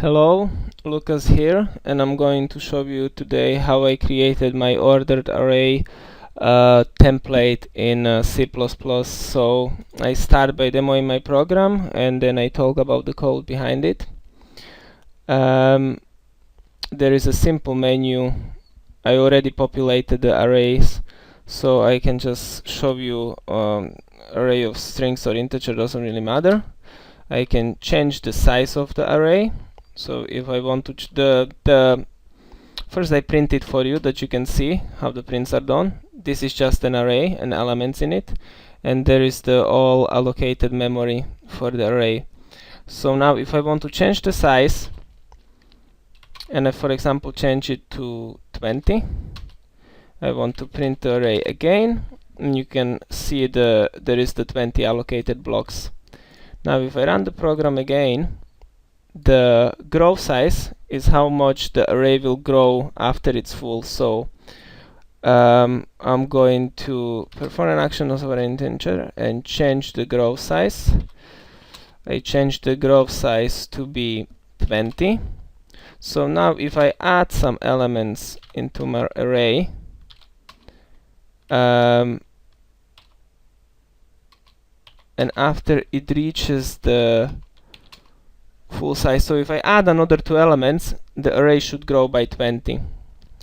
Hello, Lucas here, and I'm going to show you today how I created my ordered array template in C++. So I start by demoing my program and then I talk about the code behind it. There is a simple menu. I already populated the arrays, so I can just show you array of strings or integer, doesn't really matter. I can change the size of the array. So if I want to first I print it for you that you can see how the prints are done. This is just an array and elements in it, and there is the all allocated memory for the array. So now if I want to change the size, and I, for example, change it to 20, I want to print the array again, and you can see there is the 20 allocated blocks. Now if I run the program again, the grow size is how much the array will grow after it's full. So I'm going to perform an action over an integer and change the grow size. I change the grow size to be 20. So now if I add some elements into my array, and after it reaches the full size, so if I add another 2 elements, the array should grow by 20.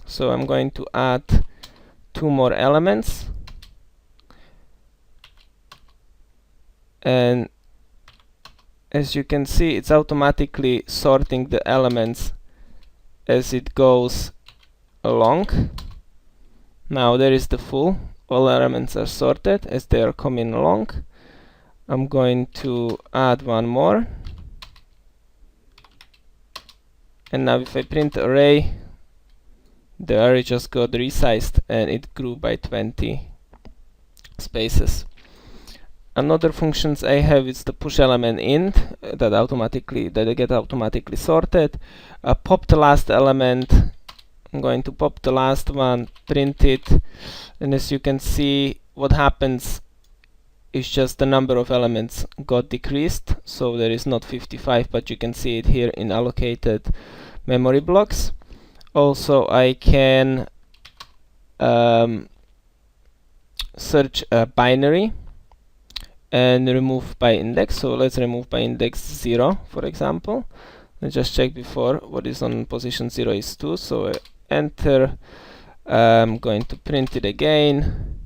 So I'm going to add 2 more elements, and as you can see, it's automatically sorting the elements as it goes along. Now there is the full, all elements are sorted as they are coming along. I'm going to add one more, and now if I print array, the array just got resized and it grew by 20 spaces. Another functions I have is the push element int that get automatically sorted. Pop the last element. I'm going to pop the last one, print it, and as you can see, what happens is just the number of elements got decreased, so there is not 55, but you can see it here in allocated memory blocks. Also, I can search a binary and remove by index. So let's remove by index 0, for example. Let's just check before what is on position 0 is 2. So enter. I'm going to print it again,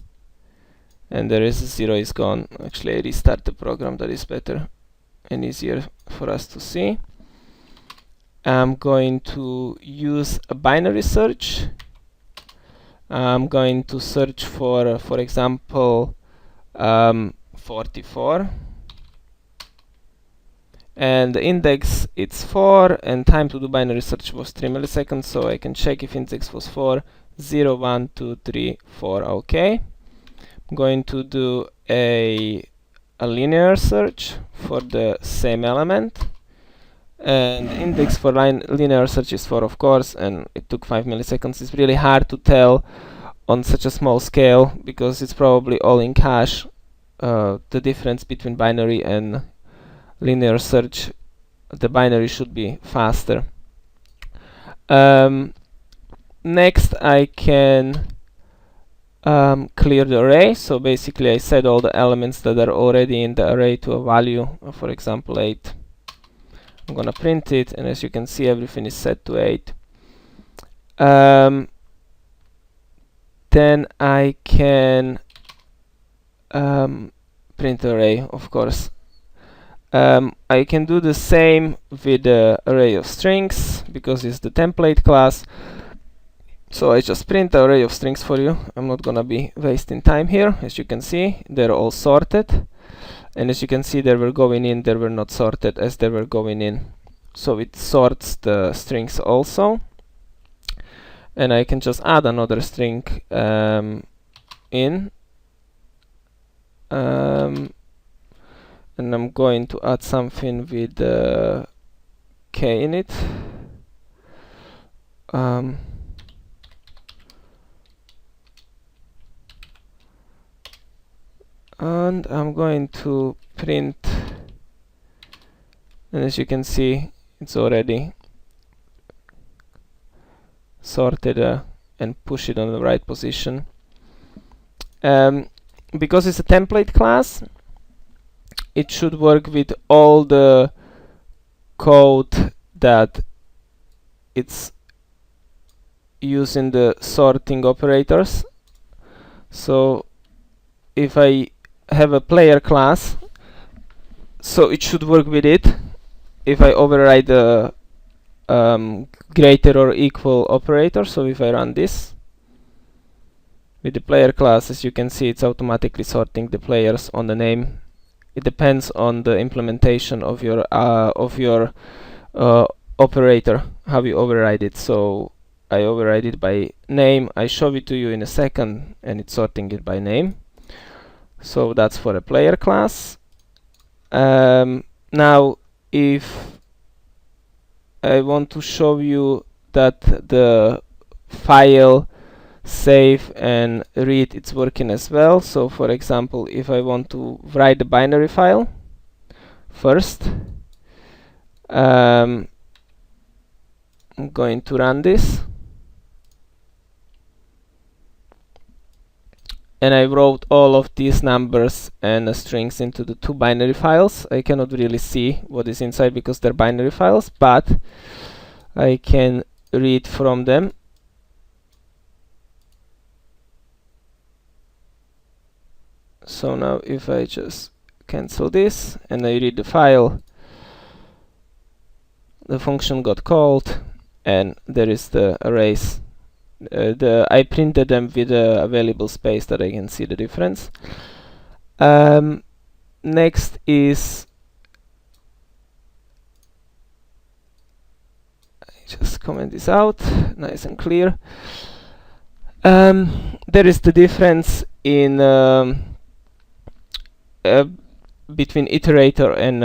and there is 0 is gone. Actually, I restart the program, that is better and easier for us to see. I'm going to use a binary search. I'm going to search for example, 44, and the index it's 4, and time to do binary search was 3 milliseconds, so I can check if index was 4. 0, 1, 2, 3, 4. Okay. I'm going to do a linear search for the same element, and the index for linear search is 4, of course, and it took 5 milliseconds. It's really hard to tell on such a small scale because it's probably all in cache. The difference between binary and linear search, the binary should be faster. Next, I can clear the array. So basically, I set all the elements that are already in the array to a value, for example 8. I'm gonna print it, and as you can see, everything is set to 8. Then I can print the array, of course. I can do the same with the array of strings because it's the template class. So I just print the array of strings for you. I'm not gonna be wasting time here. As you can see, they're all sorted, and as you can see, they were going in, they were not sorted as they were going in. So it sorts the strings also, and I can just add another string in. And I'm going to add something with k in it. And I'm going to print, and as you can see, it's already sort it and push it on the right position. Because it's a template class, it should work with all the code that it's using the sorting operators. So if I have a player class, so it should work with it. If I override the greater or equal operator, so if I run this with the player class, as you can see, it's automatically sorting the players on the name. It depends on the implementation of your operator, how you override it. So I override it by name. I show it to you in a second, and it's sorting it by name. So that's for a player class. Now, if I want to show you that the file save and read, it's working as well. So for example, if I want to write the binary file first, I'm going to run this, and I wrote all of these numbers and strings into the two binary files. I cannot really see what is inside because they're binary files, but I can read from them. So now if I just cancel this and I read the file, the function got called and there is the arrays. I printed them with available space that I can see the difference. Next is, I just comment this out, nice and clear. There is the difference in between iterator and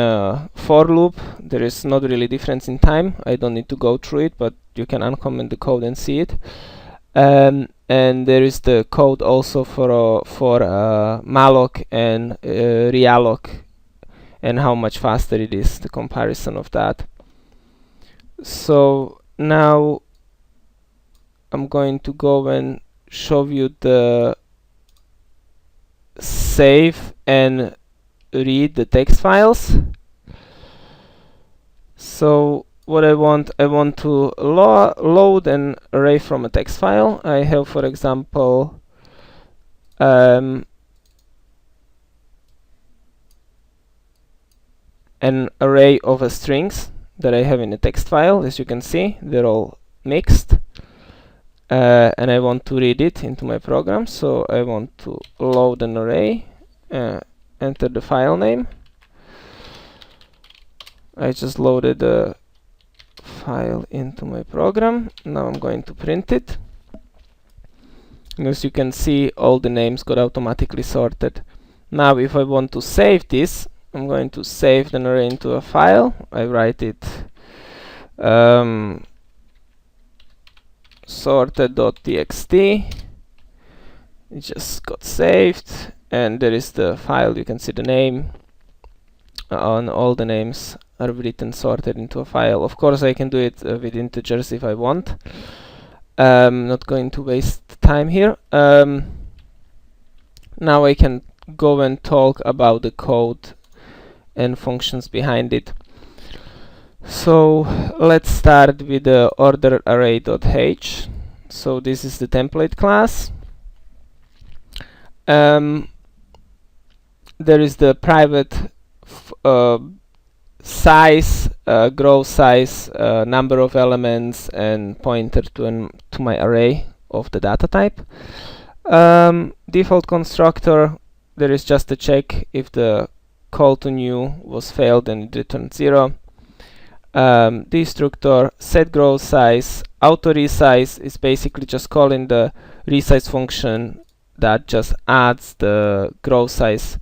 for loop. There is not really difference in time. I don't need to go through it, but you can uncomment the code and see it. And there is the code also for malloc and realloc, and how much faster it is, the comparison of that. So now I'm going to go and show you the save and read the text files. So what I want to load an array from a text file. I have, for example, an array of strings that I have in a text file. As you can see, they're all mixed. And I want to read it into my program. So I want to load an array, enter the file name. I just loaded the file into my program. Now I'm going to print it. And as you can see, all the names got automatically sorted. Now if I want to save this, I'm going to save the array into a file. I write it sorted.txt. It just got saved, and there is the file. You can see the name, and all the names are written sorted into a file. Of course, I can do it with integers if I want. Not going to waste time here. Now I can go and talk about the code and functions behind it. So let's start with the OrderredArray.h. So this is the template class. There is the private size, grow size, number of elements, and pointer to my array of the data type. Default constructor, there is just a check if the call to new was failed and it returned 0. Destructor, set grow size. Auto resize is basically just calling the resize function that just adds the grow size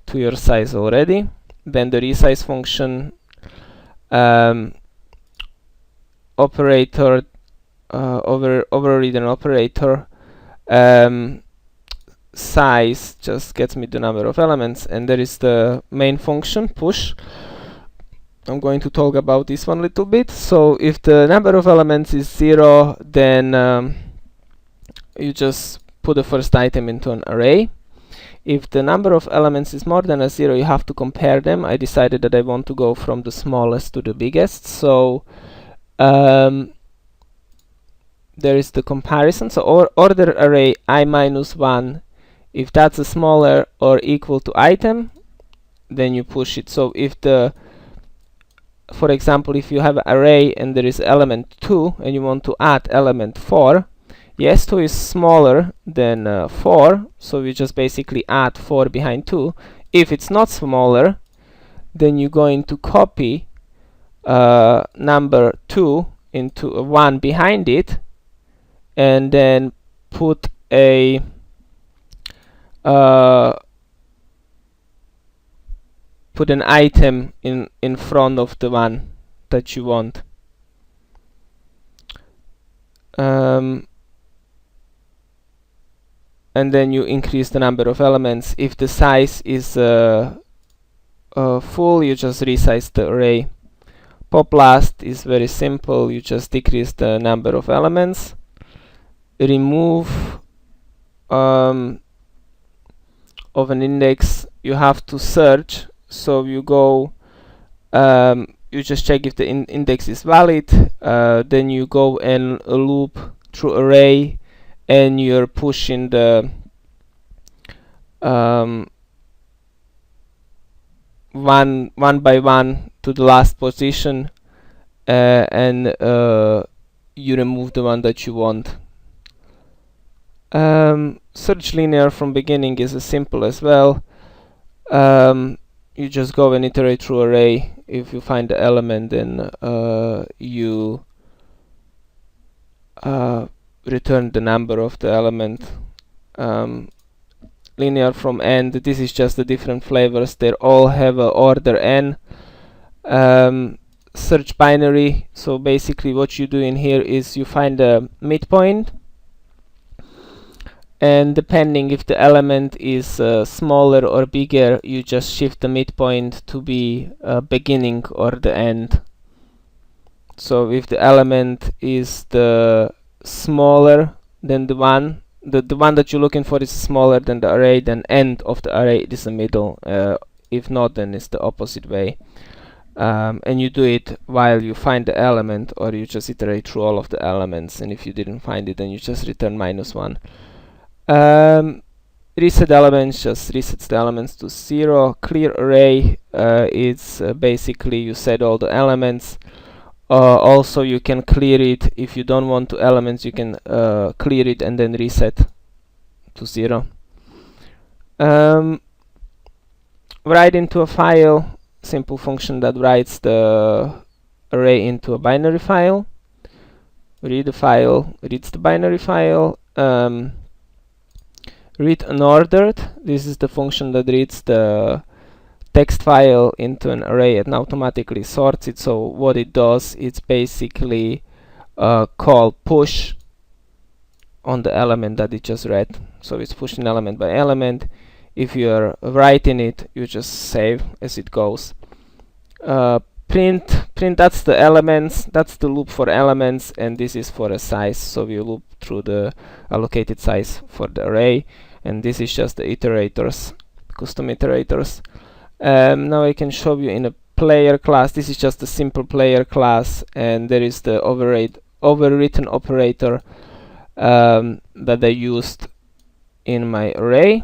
to your size already. Then the resize function, operator, override an operator, size just gets me the number of elements, and there is the main function push. I'm going to talk about this one a little bit. So if the number of elements is 0, then you just put the first item into an array. If the number of elements is more than a 0, you have to compare them. I decided that I want to go from the smallest to the biggest, so there is the comparison. So order array I minus 1, if that's a smaller or equal to item, then you push it. So if the, for example, if you have an array and there is element 2 and you want to add element 4, yes, 2 is smaller than 4, so we just basically add 4 behind 2. If it's not smaller, then you're going to copy number 2 into a 1 behind it, and then put a put an item in front of the one that you want. And then you increase the number of elements. If the size is full, you just resize the array. Pop last is very simple. You just decrease the number of elements. Remove of an index, you have to search. So you go, you just check if the index is valid. Then you go and loop through array, and you're pushing the one by one to the last position, and you remove the one that you want. Search linear from beginning is as simple as well. You just go and iterate through array. If you find the element, then you return the number of the element. Linear from end, this is just the different flavors. They all have a order n. Search binary, so basically what you do in here is you find a midpoint, and depending if the element is smaller or bigger, you just shift the midpoint to be beginning or the end. So if the element is the smaller than the one that you're looking for is smaller than the array, then end of the array is the middle. If not, then it's the opposite way. And you do it while you find the element, or you just iterate through all of the elements, and if you didn't find it, then you just return -1. Reset elements just resets the elements to 0. Clear array, it's basically you set all the elements. Also you can clear it if you don't want to elements. You can clear it and then reset to 0. Write into a file, simple function that writes the array into a binary file. Read the file, reads the binary file. Read unordered, this is the function that reads the text file into an array and automatically sorts it. So what it does, it's basically call push on the element that it just read. So it's pushing element by element. If you're writing it, you just save as it goes. Print, that's the elements, that's the loop for elements, and this is for a size. So we loop through the allocated size for the array, and this is just the iterators, custom iterators. Now I can show you in a player class. This is just a simple player class, and there is the overwritten operator that I used in my array.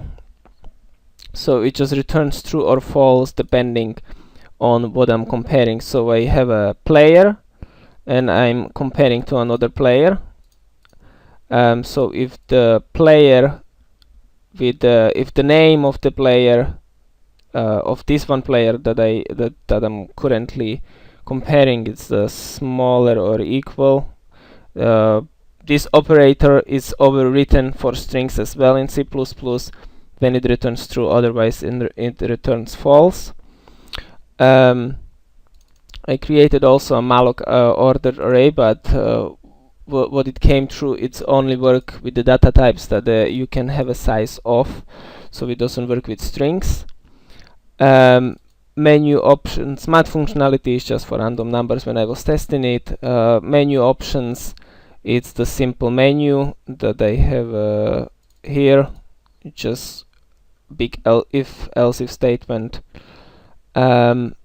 So it just returns true or false depending on what I'm comparing. So I have a player and I'm comparing to another player. So if the player with if the name of the player of this one player that I'm currently comparing is smaller or equal, this operator is overwritten for strings as well in C++. Then it returns true, otherwise it returns false. I created also a malloc ordered array, but what it came through, it's only work with the data types that you can have a size of, so it doesn't work with strings. menu options. Math functionality is just for random numbers when I was testing it. Menu options, it's the simple menu that I have here, just big if else if statement. Player,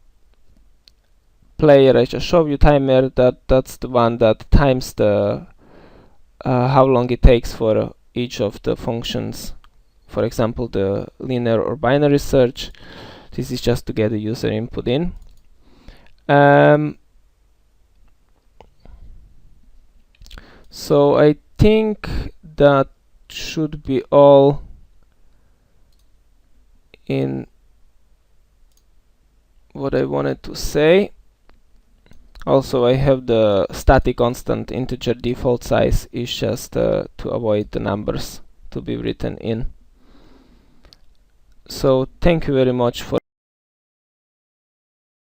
I just showed you. Timer, that's the one that times the how long it takes for each of the functions. For example, the linear or binary search. This is just to get the user input in. So I think that should be all in what I wanted to say. Also, I have the static constant integer default size is just to avoid the numbers to be written in. So thank you very much for